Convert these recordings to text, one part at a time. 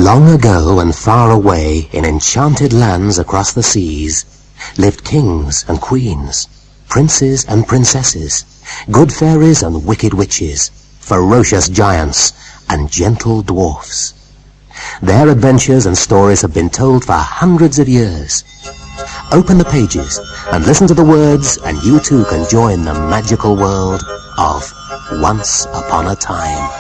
Long ago and far away, in enchanted lands across the seas, lived kings and queens, princes and princesses, good fairies and wicked witches, ferocious giants and gentle dwarfs. Their adventures and stories have been told for hundreds of years. Open the pages and listen to the words, and you too can join the magical world of Once Upon a Time.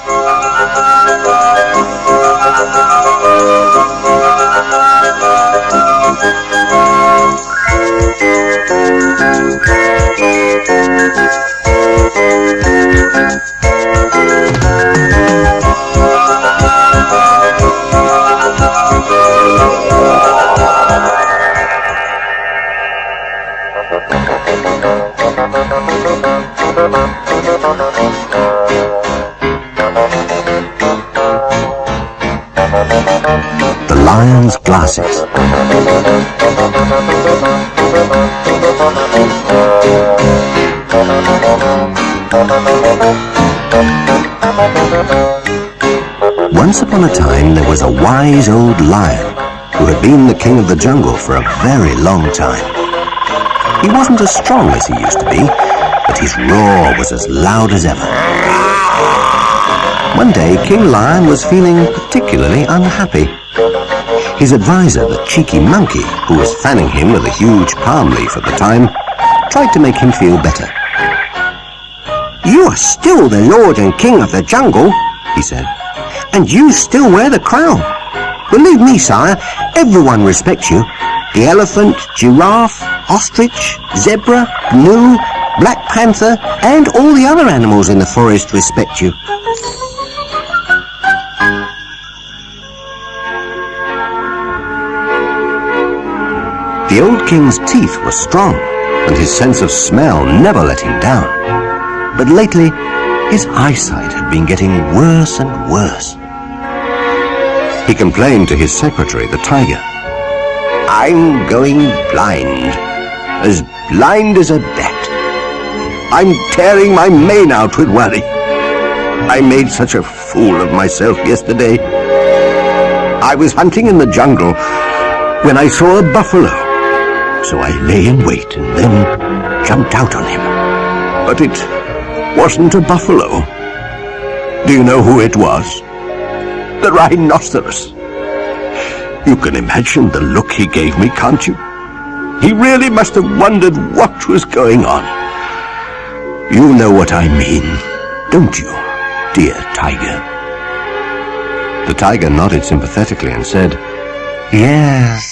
The Lion's Glasses. Once upon a time there was a wise old lion who had been the king of the jungle for a very long time. He wasn't as strong as he used to be, but his roar was as loud as ever. One day, King Lion was feeling particularly unhappy. His advisor, the cheeky monkey, who was fanning him with a huge palm leaf at the time, tried to make him feel better. "You are still the lord and king of the jungle," he said, "and you still wear the crown. Believe me, sire, everyone respects you. The elephant, giraffe, ostrich, zebra, gnu, black panther, and all the other animals in the forest respect you." The old king's teeth were strong, and his sense of smell never let him down. But lately, his eyesight had been getting worse and worse. He complained to his secretary, the tiger. "I'm going blind as a bat. I'm tearing my mane out with worry. I made such a fool of myself yesterday. I was hunting in the jungle when I saw a buffalo. So I lay in wait and then jumped out on him. But it wasn't a buffalo. Do you know who it was? The rhinoceros. You can imagine the look he gave me, can't you? He really must have wondered what was going on. You know what I mean, don't you, dear tiger?" The tiger nodded sympathetically and said, "Yes,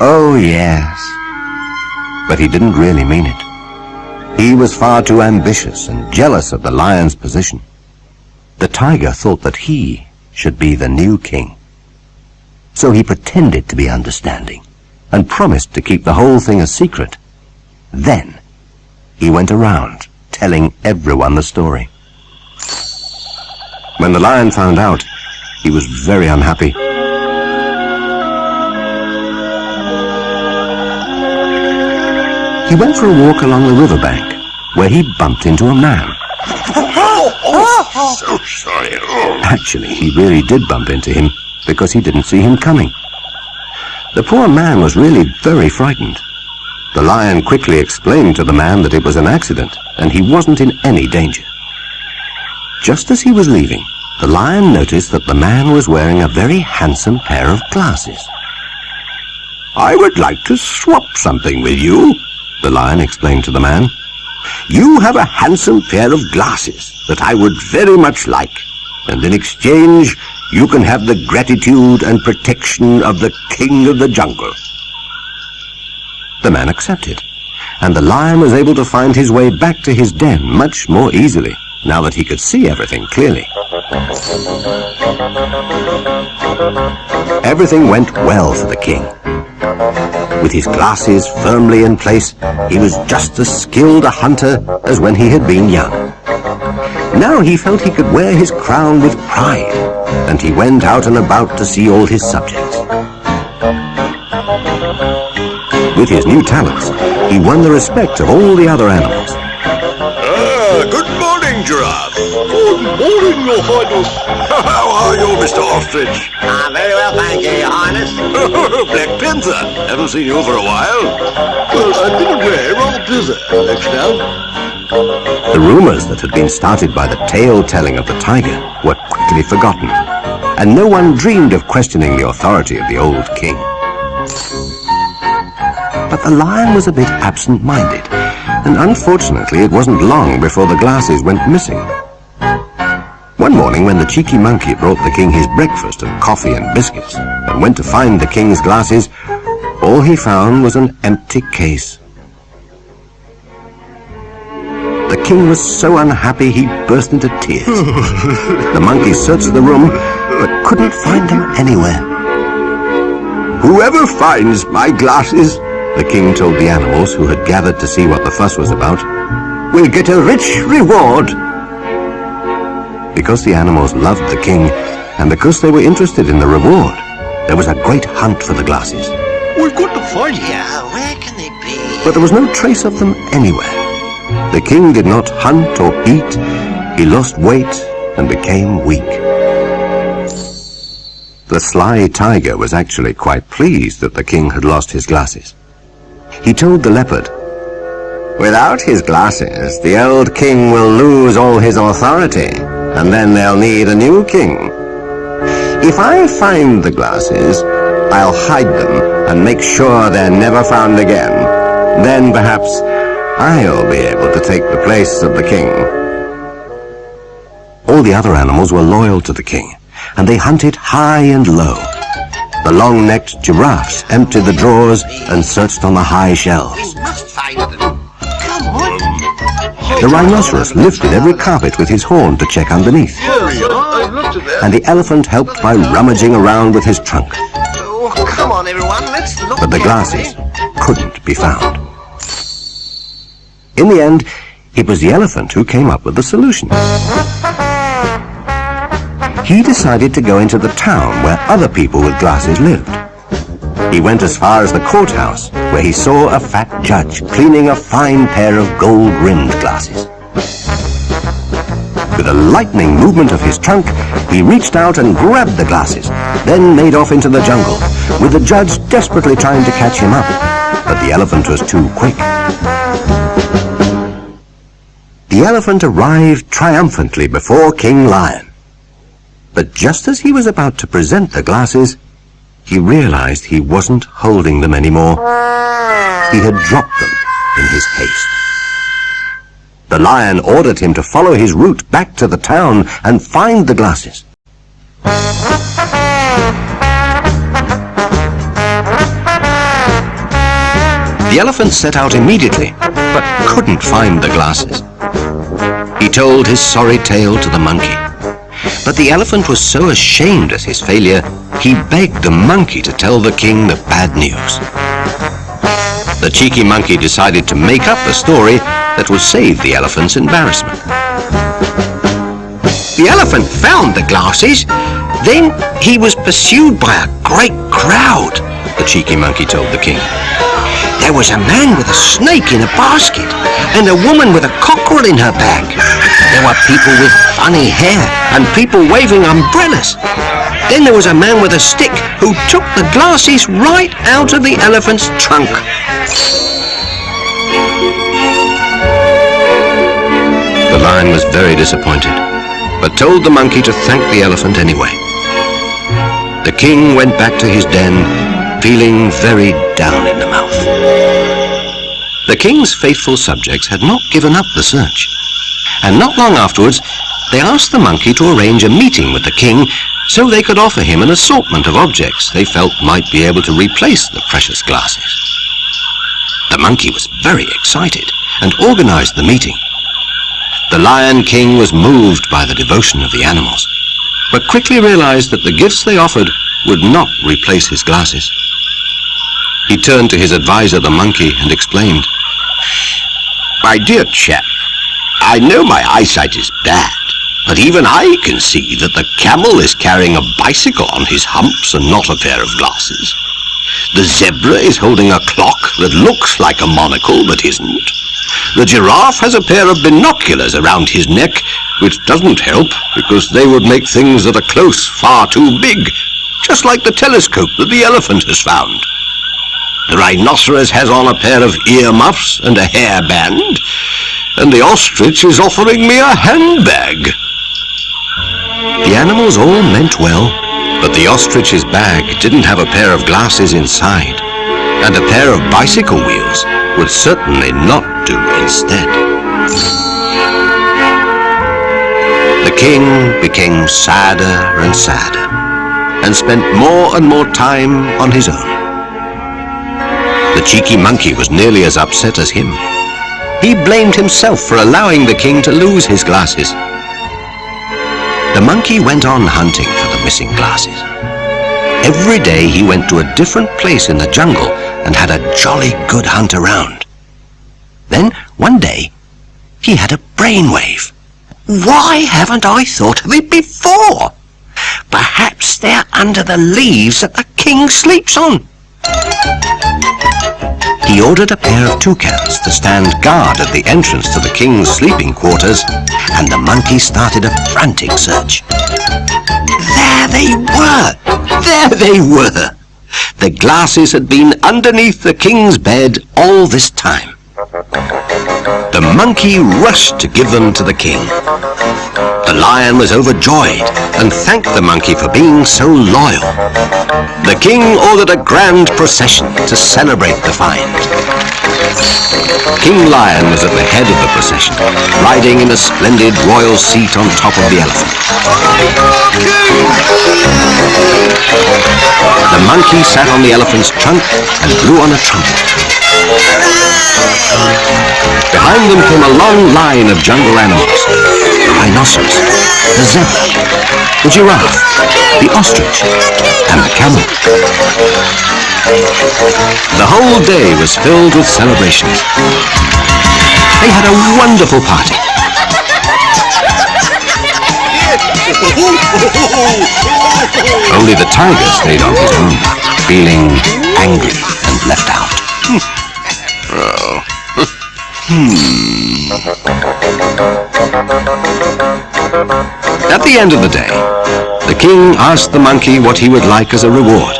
oh yes." But he didn't really mean it. He was far too ambitious and jealous of the lion's position. The tiger thought that he should be the new king. So he pretended to be understanding and promised to keep the whole thing a secret. Then he went around telling everyone the story. When the lion found out, he was very unhappy. He went for a walk along the riverbank, where he bumped into a man. Oh, so sorry. Actually, he really did bump into him, because he didn't see him coming. The poor man was really very frightened. The lion quickly explained to the man that it was an accident, and he wasn't in any danger. Just as he was leaving, the lion noticed that the man was wearing a very handsome pair of glasses. "I would like to swap something with you," the lion explained to the man. "You have a handsome pair of glasses that I would very much like, and in exchange you can have the gratitude and protection of the king of the jungle." The man accepted, and the lion was able to find his way back to his den much more easily, now that he could see everything clearly. Everything went well for the king. With his glasses firmly in place, he was just as skilled a hunter as when he had been young. Now he felt he could wear his crown with pride, and he went out and about to see all his subjects. With his new talents, he won the respect of all the other animals. Good morning, Giraffe. Good morning, Your Highness. How are you, Mr. Ostrich? Very well, thank you, Your Highness. Black Panther. Haven't seen you for a while. Well, I've been away, rather busy, next time. The rumors that had been started by the tale-telling of the tiger were quickly forgotten, and no one dreamed of questioning the authority of the old king. But the lion was a bit absent-minded, and unfortunately it wasn't long before the glasses went missing. One morning when the cheeky monkey brought the king his breakfast of coffee and biscuits and went to find the king's glasses, all he found was an empty case. The king was so unhappy he burst into tears. The monkey searched the room but couldn't find them anywhere. "Whoever finds my glasses," the king told the animals who had gathered to see what the fuss was about, "will get a rich reward." Because the animals loved the king, and because they were interested in the reward, there was a great hunt for the glasses. We've got to find them. Yeah, where can they be? But there was no trace of them anywhere. The king did not hunt or eat. He lost weight and became weak. The sly tiger was actually quite pleased that the king had lost his glasses. He told the leopard, "Without his glasses, the old king will lose all his authority, and then they'll need a new king. If I find the glasses, I'll hide them and make sure they're never found again. Then perhaps I'll be able to take the place of the king." All the other animals were loyal to the king, and they hunted high and low. The long-necked giraffes emptied the drawers and searched on the high shelves. We must find them. Come on. The rhinoceros lifted every carpet with his horn to check underneath, I looked at that. and the elephant helped by rummaging around with his trunk. Oh, come on, everyone. Let's look. But the glasses couldn't be found. In the end, it was the elephant who came up with the solution. He decided to go into the town where other people with glasses lived. He went as far as the courthouse, where he saw a fat judge cleaning a fine pair of gold-rimmed glasses. With a lightning movement of his trunk, he reached out and grabbed the glasses, then made off into the jungle, with the judge desperately trying to catch him up. But the elephant was too quick. The elephant arrived triumphantly before King Lion. But just as he was about to present the glasses, he realized he wasn't holding them anymore. He had dropped them in his haste. The lion ordered him to follow his route back to the town and find the glasses. The elephant set out immediately, but couldn't find the glasses. He told his sorry tale to the monkey. But the elephant was so ashamed at his failure, he begged the monkey to tell the king the bad news. The cheeky monkey decided to make up a story that would save the elephant's embarrassment. The elephant found the glasses, then he was pursued by a great crowd, the cheeky monkey told the king. There was a man with a snake in a basket, and a woman with a cockerel in her bag. There were people with funny hair, and people waving umbrellas. Then there was a man with a stick who took the glasses right out of the elephant's trunk. The lion was very disappointed, but told the monkey to thank the elephant anyway. The king went back to his den, feeling very down in the mouth. The king's faithful subjects had not given up the search, and not long afterwards they asked the monkey to arrange a meeting with the king so they could offer him an assortment of objects they felt might be able to replace the precious glasses. The monkey was very excited and organized the meeting. The Lion King was moved by the devotion of the animals, but quickly realized that the gifts they offered would not replace his glasses. He turned to his advisor, the monkey, and explained, My dear chap, I know my eyesight is bad, but even I can see that the camel is carrying a bicycle on his humps and not a pair of glasses. The zebra is holding a clock that looks like a monocle but isn't. The giraffe has a pair of binoculars around his neck, which doesn't help because they would make things that are close far too big. just like the telescope that the elephant has found. The rhinoceros has on a pair of earmuffs and a hairband, and the ostrich is offering me a handbag. The animals all meant well, but the ostrich's bag didn't have a pair of glasses inside, and a pair of bicycle wheels would certainly not do instead. The king became sadder and sadder, and spent more and more time on his own. The cheeky monkey was nearly as upset as him. He blamed himself for allowing the king to lose his glasses. The monkey went on hunting for the missing glasses. Every day he went to a different place in the jungle and had a jolly good hunt around. Then, one day, he had a brainwave. Why haven't I thought of it before? Perhaps they're under the leaves that the king sleeps on. He ordered a pair of toucans to stand guard at the entrance to the king's sleeping quarters, and the monkey started a frantic search. There they were! There they were! The glasses had been underneath the king's bed all this time. The monkey rushed to give them to the king. The lion was overjoyed and thanked the monkey for being so loyal. The king ordered a grand procession to celebrate the find. King Lion was at the head of the procession, riding in a splendid royal seat on top of the elephant. The monkey sat on the elephant's trunk and blew on a trumpet. Behind them came a long line of jungle animals: the rhinoceros, the zebra, the giraffe, the ostrich, and the camel. The whole day was filled with celebrations. They had a wonderful party. Only the tiger stayed on his own, feeling angry and left out. At the end of the day, the king asked the monkey what he would like as a reward.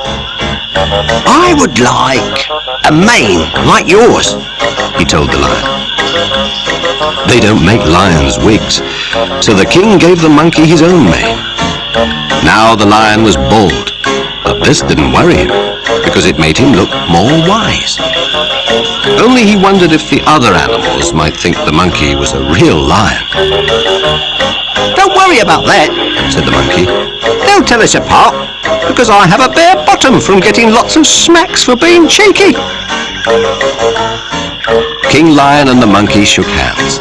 I would like a mane like yours, he told the lion. They don't make lions' wigs, so the king gave the monkey his own mane. Now the lion was bald, but this didn't worry him, because it made him look more wise. Only he wondered if the other animals might think the monkey was a real lion. Don't worry about that, said the monkey. They'll tell us apart, because I have a bare bottom from getting lots of smacks for being cheeky. King Lion and the monkey shook hands,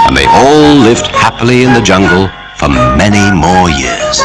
and they all lived happily in the jungle for many more years.